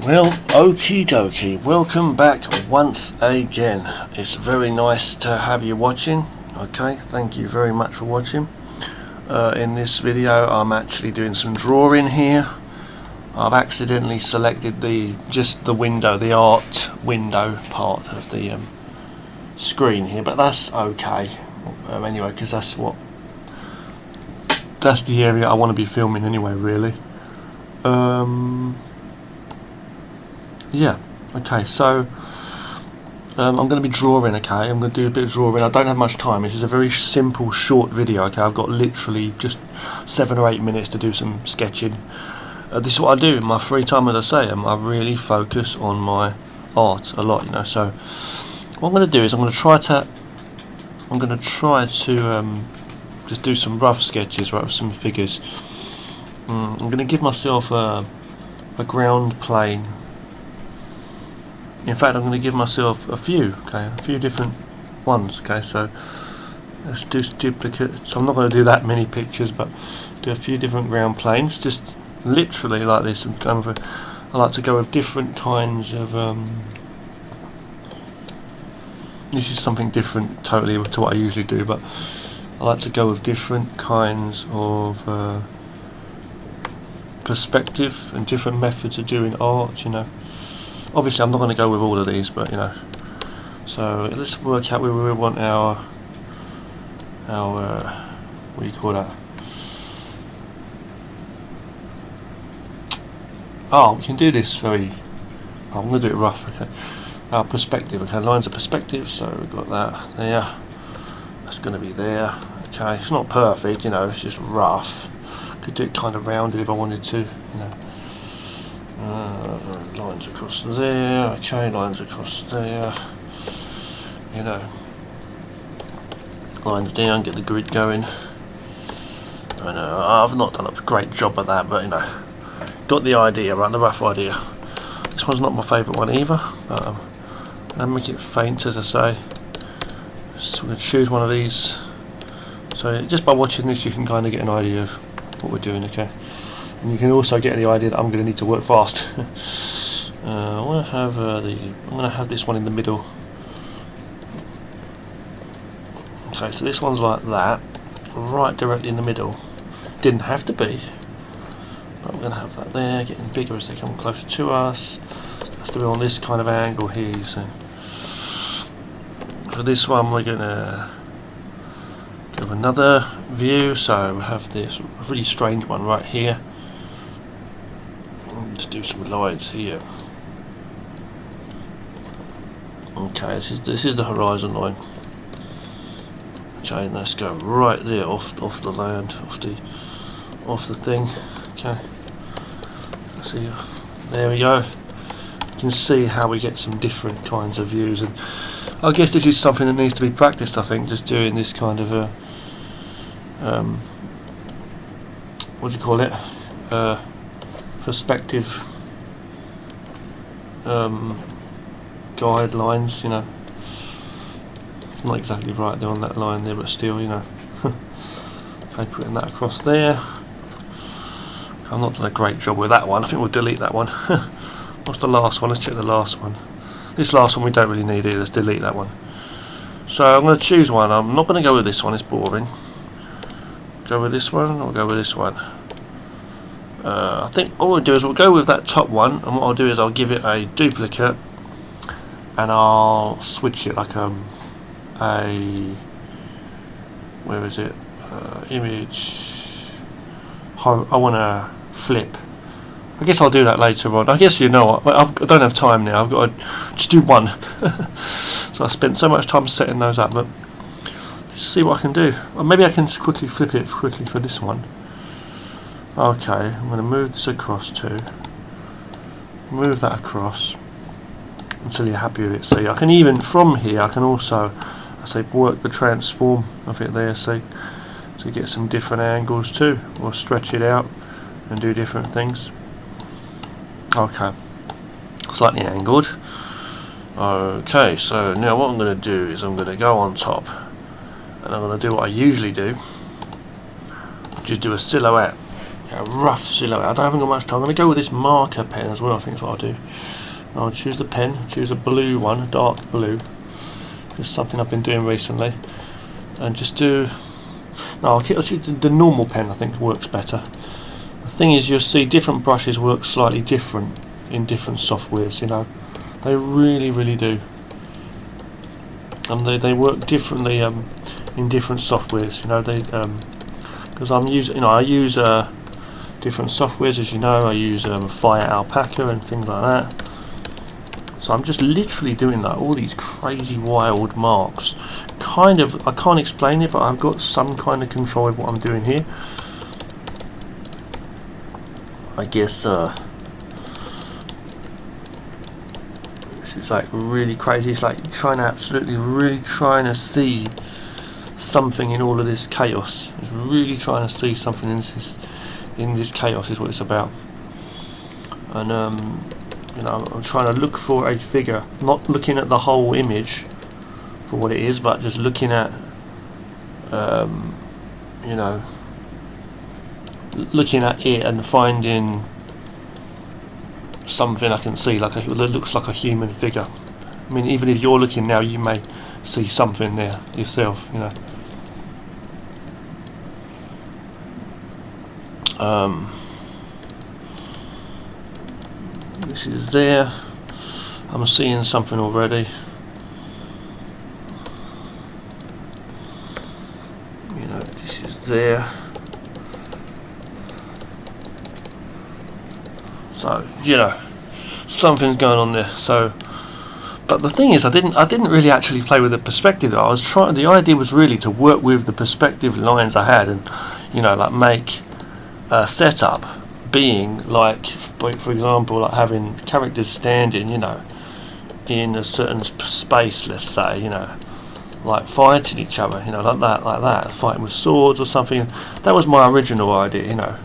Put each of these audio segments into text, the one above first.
Well, okie dokie, welcome back once again. It's very nice to have you watching. Okay, thank you very much for watching. In this video I'm actually doing some drawing here. I've accidentally selected just the window, the art window part of the screen here, but that's okay anyway, because that's the area I want to be filming anyway, really. Yeah, okay, so I'm going to be drawing, okay, I'm going to do a bit of drawing. I don't have much time. This is a very simple, short video, okay. I've got literally just 7 or 8 minutes to do some sketching. This is what I do in my free time, as I say. I really focus on my art a lot, you know. So what I'm going to do is I'm going to try to just do some rough sketches, right, with some figures. I'm going to give myself a ground plane. In fact, I'm going to give myself a few different ones, okay. So let's do duplicates. So I'm not going to do that many pictures, but do a few different ground planes, just literally like this. And I like to go with different kinds of. This is something different totally to what I usually do, but I like to go with different kinds of perspective and different methods of doing art, you know. Obviously I'm not going to go with all of these, but you know. So let's work out where we want our what do you call that? Oh, we can do this very. I'm going to do it rough, okay. Our perspective, okay. Lines of perspective. So we've got that there. That's going to be there. Okay, it's not perfect, you know. It's just rough. Could do it kind of rounded if I wanted to, you know. Lines across there, okay, lines across there, you know, lines down, get the grid going. I know I've not done a great job at that, but you know, got the idea, right, the rough idea. This one's not my favourite one either, but I'm going to make it faint, as I say. So I'm going to choose one of these. So just by watching this you can kind of get an idea of what we're doing, okay. And you can also get the idea that I'm going to need to work fast. I'm going to have this one in the middle. Okay, so this one's like that, right directly in the middle. Didn't have to be, but I'm going to have that there, getting bigger as they come closer to us. Has to be on this kind of angle here, you see. For this one we're going to give another view, so we have this really strange one right here. Just do some lines here. Okay, this is the horizon line. Okay, let's go right there off the land, off the thing. Okay, see, there we go. You can see how we get some different kinds of views, and I guess this is something that needs to be practiced. I think just doing this kind of a what do you call it? Perspective guidelines, you know. Not exactly right there on that line there, but still, you know. Okay, putting that across there. I've not done a great job with that one. I think we'll delete that one. What's the last one? Let's check the last one. This last one we don't really need either. Let's delete that one. So I'm going to choose one. I'm not going to go with this one, it's boring. Go with this one, or go with this one. I think all we'll do is we'll go with that top one, and what I'll do is I'll give it a duplicate and I'll switch it like where is it, image, I want to flip. I guess I'll do that later on. I guess, you know what, I don't have time now. I've got to just do one. So I spent so much time setting those up, but let's see what I can do. Or maybe I can quickly flip it for this one. Okay, I'm going to move this across too. Move that across until you're happy with it. See, I can even from here, I can also, I say, work the transform of it there. See, so you get some different angles too, or stretch it out and do different things. Okay, slightly angled. Okay, so now what I'm going to do is I'm going to go on top, and I'm going to do what I usually do, which is do a silhouette. a rough silhouette. I haven't got much time. I'm going to go with this marker pen as well. I think is what I'll do. I'll choose the pen, choose a blue one, a dark blue. Just something I've been doing recently. And just do... No, I'll choose the normal pen, I think works better. The thing is, you'll see different brushes work slightly different in different softwares, you know. They really, really do. And they work differently in different softwares, you know. They because I'm using, you know, I use different softwares, as you know. I use Fire Alpaca and things like that. So I'm just literally doing like all these crazy wild marks. Kind of, I can't explain it, but I've got some kind of control of what I'm doing here. I guess this is like really crazy. It's like trying to really trying to see something in all of this chaos. It's really trying to see something in this chaos is what it's about. And you know, I'm trying to look for a figure, not looking at the whole image for what it is, but just looking at, you know, looking at it and finding something I can see, like that looks like a human figure. I mean, even if you're looking now, you may see something there yourself, you know. This is there. I'm seeing something already. You know, this is there. So, you know, something's going on there. So, but the thing is, I didn't really actually play with the perspective. Though. I was trying. The idea was really to work with the perspective lines I had, and you know, like make a setup being like, for example, like having characters standing, you know, in a certain space. Let's say, you know, like fighting each other, you know, like that, fighting with swords or something. That was my original idea, you know.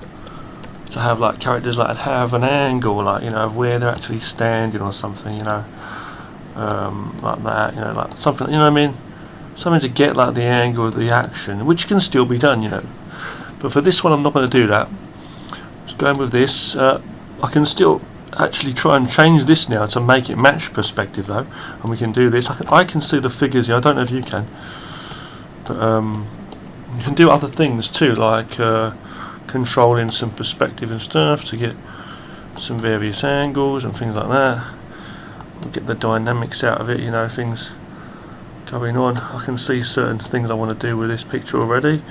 To have like characters like have an angle, like, you know, of where they're actually standing or something, you know, like that, you know, like something, you know what I mean, something to get like the angle of the action, which can still be done, you know. But for this one, I'm not going to do that. Just going with this. I can still actually try and change this now to make it match perspective though, and we can do this. I can see the figures here. I don't know if you can, but you can do other things too, like controlling some perspective and stuff to get some various angles and things like that. We'll get the dynamics out of it, you know, things going on. I can see certain things I want to do with this picture already,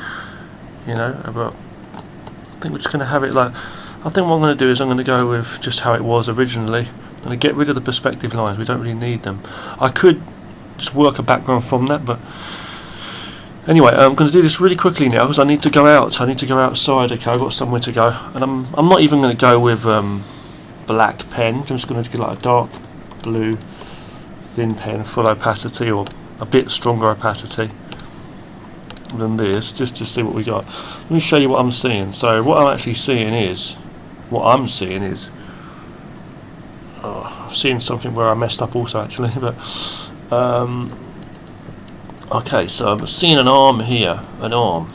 you know, but I think we're just going to have it like, I think what I'm going to do is I'm going to go with just how it was originally. I'm going to get rid of the perspective lines, we don't really need them. I could just work a background from that, but anyway, I'm going to do this really quickly now because I need to go out. I need to go outside. Okay, I've got somewhere to go, and I'm not even going to go with black pen. I'm just going to get like a dark blue thin pen, full opacity or a bit stronger opacity than this, just to see what we got. Let me show you what I'm seeing. So what I'm actually seeing is, I'm seeing something where I messed up also actually, but okay, so I'm seeing an arm here, an arm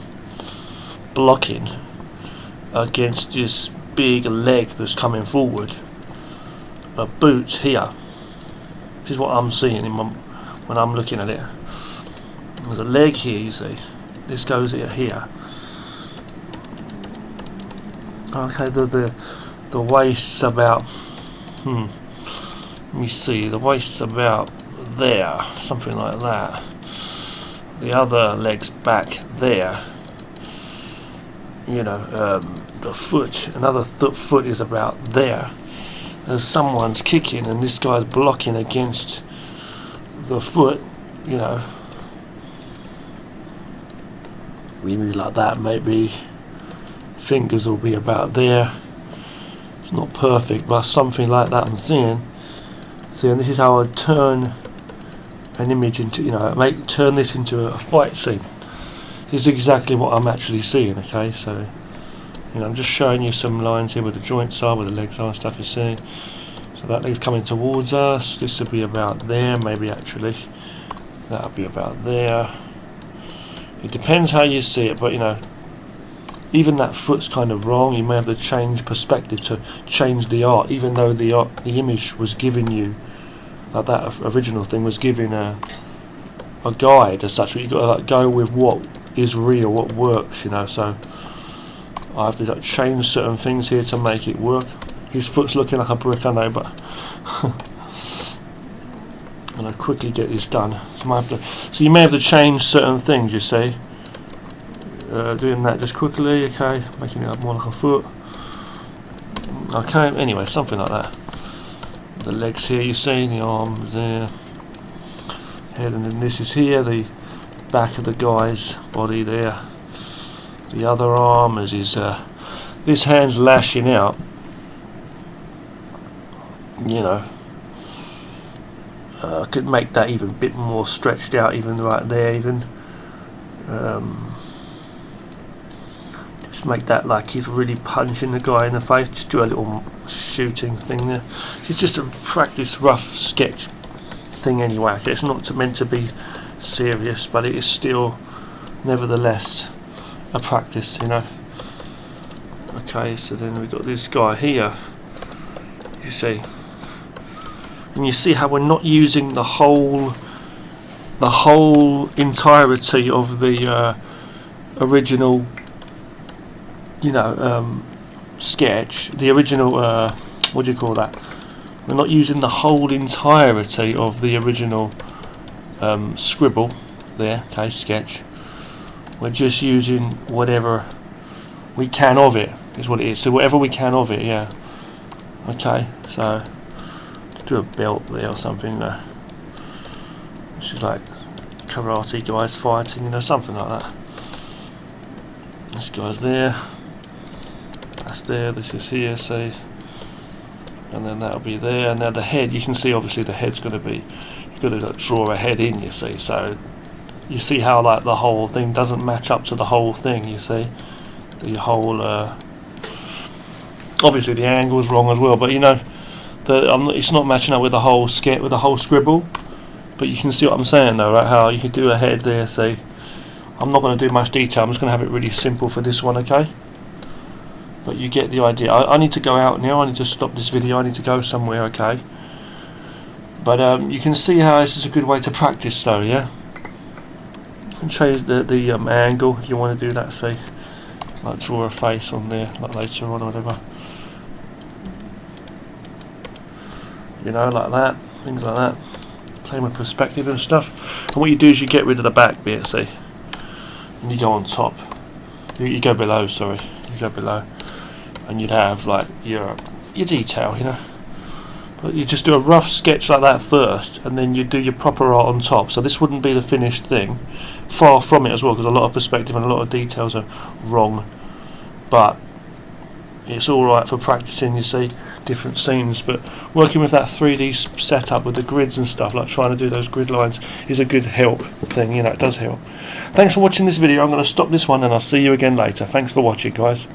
blocking against this big leg that's coming forward. A boot here. This is what I'm seeing when I'm looking at it. There's a leg here, you see. This goes here. Okay, the waist's about. Let me see. The waist's about there, something like that. The other leg's back there. You know, the foot, another foot is about there. There's someone's kicking and this guy's blocking against the foot, you know. Maybe like that, maybe. Fingers will be about there. It's not perfect, but something like that I'm seeing. See, and this is how I turn an image into, you know, turn this into a fight scene. This is exactly what I'm actually seeing, okay? So, you know, I'm just showing you some lines here where the joints are, where the legs are and stuff, you see. So that leg's coming towards us. This would be about there, maybe actually. That would be about there. It depends how you see it, but, you know, even that foot's kind of wrong. You may have to change perspective to change the art, even though the image was giving you, like that original thing was giving a guide as such, but you've got to like go with what is real, what works, you know. So I have to like change certain things here to make it work. His foot's looking like a brick, I know, but and I quickly get this done. So you may have to change certain things, you see. Doing that just quickly, okay, making it up more like a foot. Okay, anyway, something like that. The legs here, you see, the arms there, head, and then this is here, the back of the guy's body there. The other arm is his, this hand's lashing out, you know. I could make that even a bit more stretched out, even right there, even. Just make that like he's really punching the guy in the face. Just do a little shooting thing there. It's just a practice rough sketch thing anyway. Okay, it's not meant to be serious, but it is still nevertheless a practice, you know. Okay, so then we've got this guy here, you see, and you see how we're not using the whole entirety of the original, you know, sketch, the original, what do you call that? We're not using the whole entirety of the original scribble there, okay, sketch. We're just using whatever we can of it, is what it is. So whatever we can of it, yeah. Okay, so do a belt there or something, which is like karate guys fighting, you know, something like that. This guy's there. That's there, this is here, see, and then that'll be there. And now the head, you can see obviously the head's going to be, you've got to like, draw a head in, you see, so you see how like the whole thing doesn't match up to the whole thing, you see, the whole, obviously the angle's wrong as well, but you know, it's not matching up with the whole sketch, with the whole scribble, but you can see what I'm saying though, right, how you could do a head there, see. I'm not going to do much detail, I'm just going to have it really simple for this one, okay? But you get the idea. I need to go out now. I need to stop this video. I need to go somewhere, okay? But you can see how this is a good way to practice, though, yeah? You can change the angle if you want to do that, see? Like draw a face on there, like later on or whatever. You know, like that. Things like that. Playing with perspective and stuff. And what you do is you get rid of the back bit, see? And you go on top. You go below, sorry. You go below. And you'd have like your detail, you know, but you just do a rough sketch like that first, and then you do your proper art on top. So this wouldn't be the finished thing, far from it as well, because a lot of perspective and a lot of details are wrong, but it's alright for practicing, you see, different scenes. But working with that 3D setup with the grids and stuff, like trying to do those grid lines, is a good help thing, you know, it does help. Thanks for watching this video. I'm going to stop this one and I'll see you again later. Thanks for watching, guys.